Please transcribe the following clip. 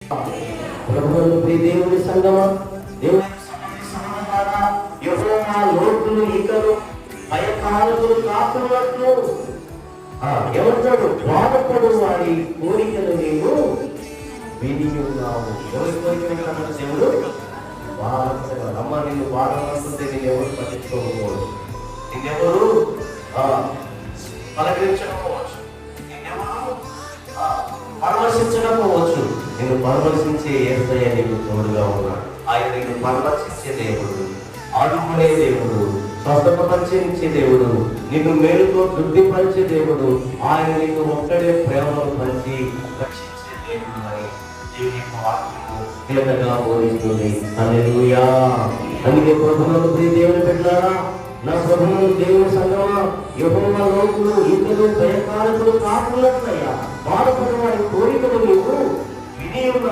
ప్రభువును ప్రియ దేవుని సంగమా, దేవుని సమాధాన యెహోవా లోతులు ఇకలు భయకాలకులు కాకున్నట్లు ఎవరు బాధపడు వారి కోరికలు నీవు విని ఉన్నావు. ఎవరి కోరిక వింటాడు దేవుడు? బాధపడేవాడు. అమ్మ నిన్ను బాధపడుతుంటే నేను ఎవరు పట్టించుకోకపోవచ్చు, నిన్నెవరు పలకరించకపోవచ్చు, నిన్నెవరు పరామర్శించకపోవచ్చు. నేను పరామర్శించే యేసయ్య నీకు తోడుగా ఉన్నాడు. ఆయన నిన్ను పరామర్శించే దేవుడు, ఆదుకునే దేవుడు, స్వస్థపరిచే దేవుడు, నిన్ను మేలుతో తృప్తిపరిచే దేవుడు. ఆయన నీకు ఒక్కడే ప్రేమను పంచి రక్షించే దేవుడు అని దేవుని వాక్యము తేటగా బోధిస్తుంది. హల్లెలూయా. అందుకే ప్రభువును ప్రియ దేవుని పెట్టారా, నా ప్రభువును దేవుని సంగమా, యెహోవా లోకులు ఇతరులు భయకాలకులు కాకున్నట్లయ్యా బాధపడిన వారి కోరికలు నీవు విని ఉన్నావు.